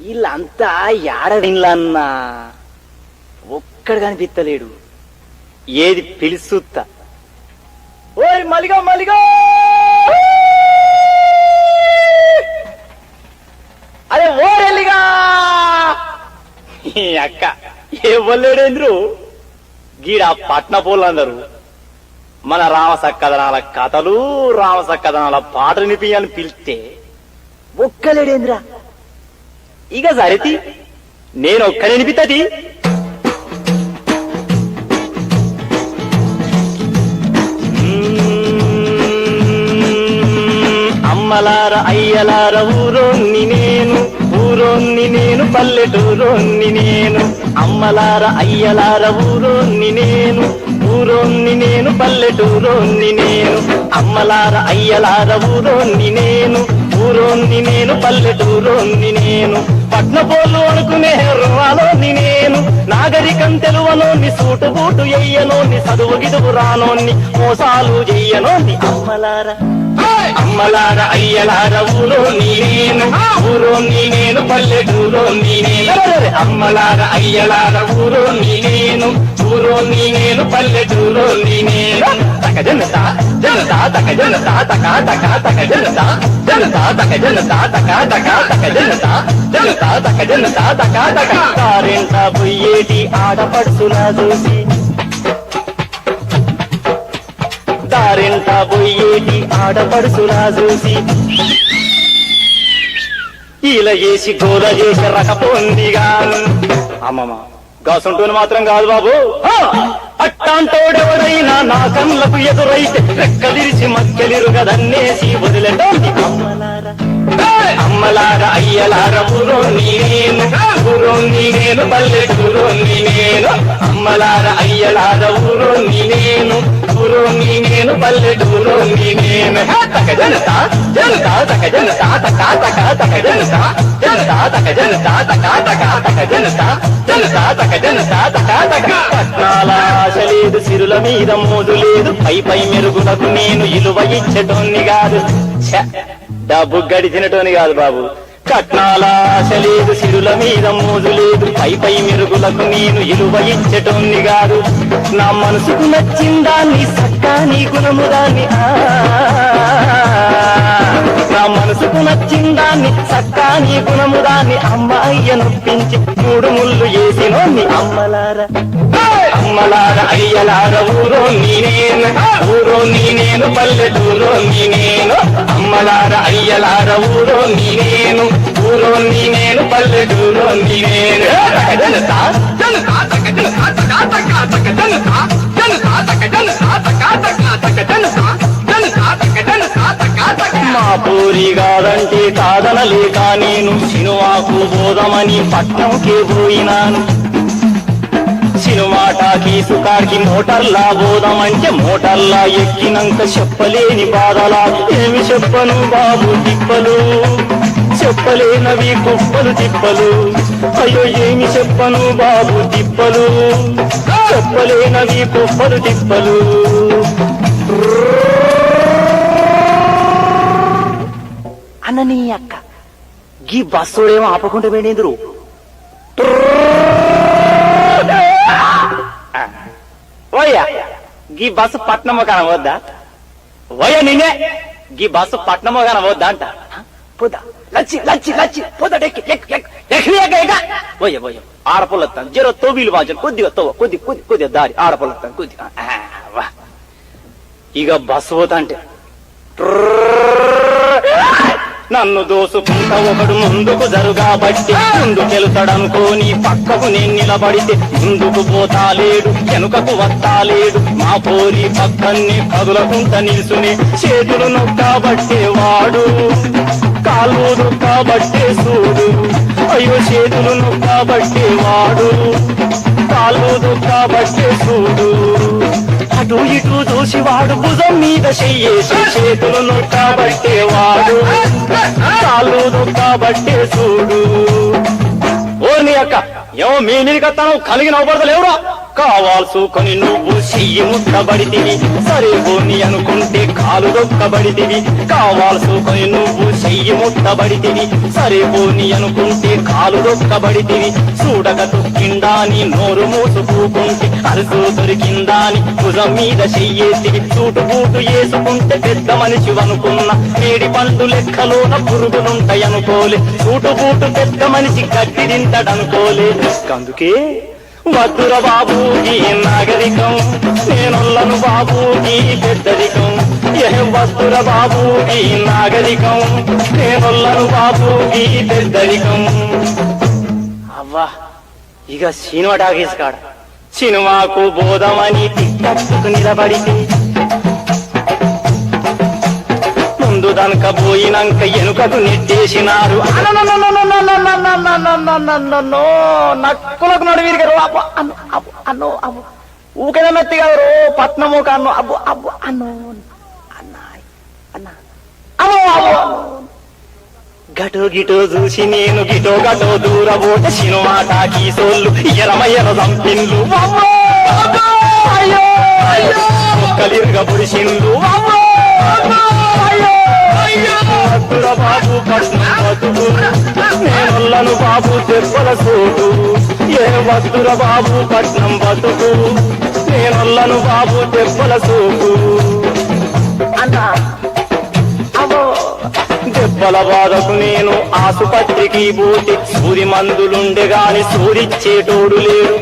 వీళ్ళంతా ఏడవిన్లన్నా ఒక్కడు కనిపిత్తలేడు. ఏది పిలుసుత్తా, ఓయ్ మలిగా మలిగా, అదే ఓరెల్లిగా అక్క ఏ వల్లేడేంద్రు గీడ పట్న పోలందరూ మన రామసక్కదనాల కథలు రామసక్కదనాల పాటలు నిపియని పిలిస్తే ఒక్కలేడేంద్రా. ఇక సరితి నేను ఒక్కనే నిపితది. అమ్మలార అయ్యలార ఊరోన్ని నేను పల్లెటూరోన్ని నేను. అమ్మలార అయ్యలార ఊరోన్ని నేను పల్లెటూరోన్ని నేను. అమ్మలార అయ్యలార ఊరోన్ని నేను పల్లెటూరోన్ని నేను. పట్నపోలు అనుకునే రుణాలోని నేను. నాగరికం తెలువనోని సూటు బూటు ఎయ్యనోని చదువు గిదువు రానోని మోసాలు చెయ్యనోని. అమ్మలార అయ్యలార ఊరోన్ని నేను పల్లెటూరోన్ని నేను. అమ్మలార అయ్యలార ఊరోన్ని నేను పల్లెటూరోన్ని నేను. తక జనతా జనతా తక జనతా తకా తకా తక జనతా జనతా తక జనతా తకా తకా తక జనతా జనతా తక జనతా తకా తకా. కారెంట బొయ్యేటి ఆడపడుచులా చూసి, దారెంట బొయ్యేటి ఆడపడుచులా చూసి, ఇలా చేసి గోల చేసి రకపోందిగా. అమ్మమ్మ గాసుంటూని మాత్రం కాదు బాబు, అట్టాంటోడెవడైనా నా కళ్ళకు ఎదురైతే రెక్కలిరిచి మక్కెలిరుగదన్నేసి వదిలేటోంది. అమ్మలార అయ్యలార ఊరోన్ని నేను పల్లెటూరోన్ని నేను. అమ్మలార అయ్యలార ఊరోన్ని నేను పల్లెటూరోన్ని నేను. తక జనతా జనతా తక జనతా తకా తకా తక జనతా జనతా తక జనతా తకా తకా తక జనతా జనతా తక జనతా తకా తకా. పట్నాల ఆశ లేదు, సిరుల మీద మోజు లేదు, పై పై మెరుగునకు నేను ఇలువ ఇచ్చేటోన్ని కాదు, డబ్బు గడిచినటోని కాదు బాబు. కట్నాల ఆశ లేదు, సిరుల మీద మోజు లేదు, పై పై మెరుగులకు నేను ఇలువ ఇచ్చేటోన్ని కాదు. నా మనసుకు నచ్చిందాన్ని సక్కాని గుణముదాన్ని, నా మనసుకు నచ్చిందాన్ని సక్కాని గుణముదాన్ని అమ్మాయ్య నొప్పించి 3 ముళ్ళు వేసినోన్ని. అమ్మలార అయ్యలార ఊరోన్ని నేను పల్లెటూరోన్ని నేను. అమ్మలార అయ్యలార ఊరోన్ని నేను పల్లెటూరోన్ని నేను. జనతా జనతా తక జనతా తకా తకా తక జనతా జనతా తక జనతా తకా తకా తక జనతా జనతా తక జనతా తకా తకా. మా పూరి కాదంటే కాదనలేక నేను సినిమాకు పోదామని పట్నంకే పోయినాను. సినిమాటాకి సుకార్కి మోటార్లా పోదామంటే మోటార్లా ఎక్కినాక చెప్పలేని బాధలా. ఏమి చెప్పను బాబు తిప్పలు, చెప్పలేనవి కుప్పలు తిప్పలు. అయ్యో ఏమి చెప్పను బాబు తిప్పలు, చెప్పలేనవి కుప్పలు తిప్పలు. అన్నని అక్క గీ బస్సుడేమో ఆపకుండా పోయినేందురు. ఓయ్యా గీ బస్సు పట్నమో కనవద్దా? ఓయ్య నిన్నే గీ బస్సు పట్నమో కనవద్దా అంట. పోదా లచ్చి లచ్చి లచ్చి పోదెక్కి పోయ పోయ ఆడపొల్లొత్తాను జర తోబీలు బాజు కొద్దిగా తోవ కొద్ది కొద్ది కొద్దిగా దారి ఆడపొల్లొత్తాను కొద్దిగా. ఇక బస్సు పోతా అంటే నన్ను దోసుకుంటా ఒకడు ముందుకు జరుగాబట్టి ముందుకెళ్తాడనుకోని పక్కకు నేను నిలబడితే ముందుకు పోతాలేడు వెనుకకు వస్తాలేడు. మా పోరి పక్కన్ని కదులకుంట నిల్చుని చేతులు నొక్కబట్టే వాడు కాళ్ళు నొక్కబట్టే చూడు. అయ్యో చేతులు నొక్కబట్టే వాడు కాళ్ళు నొక్కబట్టే చూడు. అటు ఇటు చూసి వాడు భుజం మీద చెయ్యేసి చేతులు నొక్కబట్టే వాడు కాళ్ళు నొక్కబట్టే చూడు. ఓ నీ అక్క ఏమో మీ నీకు వస్తాను కలిగి నవ్వబడతలేవురా. కావాల్సుకొని నువ్వు చెయ్యి ముట్టబడితివి సరే పోని అనుకుంటే కాలు దొక్కబడితివి కావాల్సుకొని నువ్వు చెయ్యి ముట్టబడితివి సరే పోని అనుకుంటే కాలు దొక్కబడితివి చూడక తొక్కిందా నీ నోరు మూసుకుంటే అరుసు దొరికిందా అని భుజం మీద చెయ్యేతివి చూటు బూటు వేసుకుంటే పెద్ద మనిషి అనుకున్నా మేడి పండు లెక్కలోన పురుగులుంటాయనుకోలే చూటు బూటు పెద్ద మనిషి గడ్డి తింటాడనుకోలే అందుకే వద్దుర బాబు ఈ నాగరికం నేనొల్లను బాబు ఈ పెద్దరికం వద్దుర బాబు ఈ నాగరికం నేనొల్లను బాబు ఈ పెద్దరికం అవ్వా ఇక సినిమా టాకీస్ కాడ సినిమాకు బోధమని తిట్టట్టుకు నిలబడితే ముందు దనక పోయినాక ఎనుకకు నెట్టేసినారు నక్కులకు నడు వీరిగారు అబ్బు అన్ను అబ్బు అన్ను అబ్బు ఊకనే మెత్తి గారు పట్నము కన్ను అబ్బు అబ్బు అన్ను అన్నా అన్నా అబ్బు అబ్బు గటో గిటో చూసి నేను గిటో గటో దూరబోట సినిమా టాకీసోళ్ళు ఎరమయ్యర చంపిండ్లు ఒక్కలిరుగా పొడిసిండ్లు వద్దుర బాబు పట్నం బతుకు నేనొల్లను బాబు దెబ్బల సోటు వద్దుర బాబు పట్నం బతుకు నేనొల్లను బాబు దెబ్బల సోటు అన్నా అవో దెబ్బల బాధకు నేను ఆసుపత్రికి పోతే సూది మందులుండే గాని సూదిచ్చేటోడు లేడు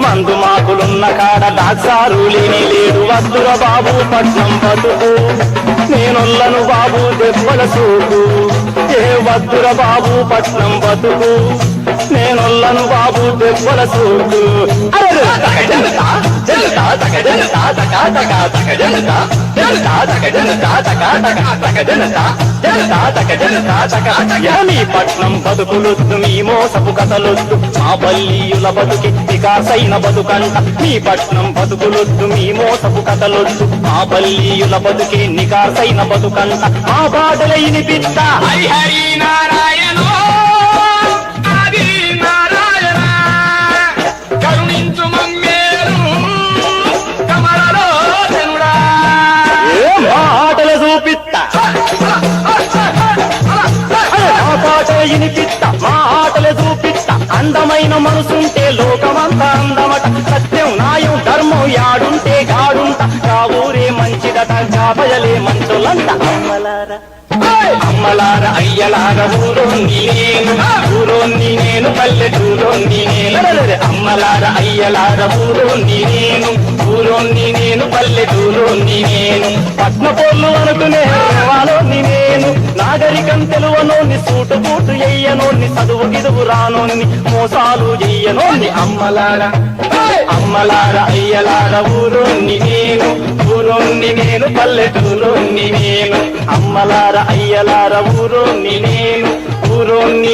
మందు మాకులున్న కాడ డాక్సారు లేని లేడు వద్దుర బాబు పట్నం బతుకు నేనొల్లను బాబు దెబ్బల సోకు వద్దుర బాబు పట్నం బతుకు నేనొల్లను బాబు దెబ్బల సోకు మీ పట్నం బతుకులొద్దు మీ మోసపు కథలొద్దు మా బల్లీయుల బతుకి వికాసైన బతుకంట మీ పట్నం బతుకులొద్దు మీ మోసపు కథలొద్దు మా బల్లీయుల బతుకి నికాసైన బతుకంట మా బాటల ఇనిపిత్త హరి హరి నారాయణ ఆది నారాయణ కరుణించు మమ్మేరు కమలలో జనుడా మాటల చూపిత్త మా పాటల ఇనిపిత్త మా ఆటల చూపిత్త అందమైన మనసుంటే లోకమంతా అందమట సత్యం న్యాయం ధర్మం యాడుంటే గాడుంట ఆ ఊరే మంచిదట కాబయలే మంచులంట అమ్మలారా అమ్మలార అయ్యలార ఊరోన్ని నేను పల్లెటూరోన్ని నేను అమ్మలార అయ్యలార ఊరోన్ని నేను పల్లెటూరోన్ని నేను పట్నపోళ్ళు అనుకునే వాళ్ళోని నేను నాగరికం తెలువనోని సూటు బూటు ఎయ్యనోని చదువు గిదువు రానోని మోసాలు చెయ్యనోని అమ్మలార అయ్యలార ఊరోన్ని నేను పల్లెటూరోన్ని నేను అమ్మలార అయ్యలార ఊరోన్ని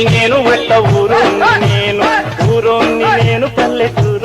నేను వెట్ట ఊరోన్ని నేను పల్లెటూరు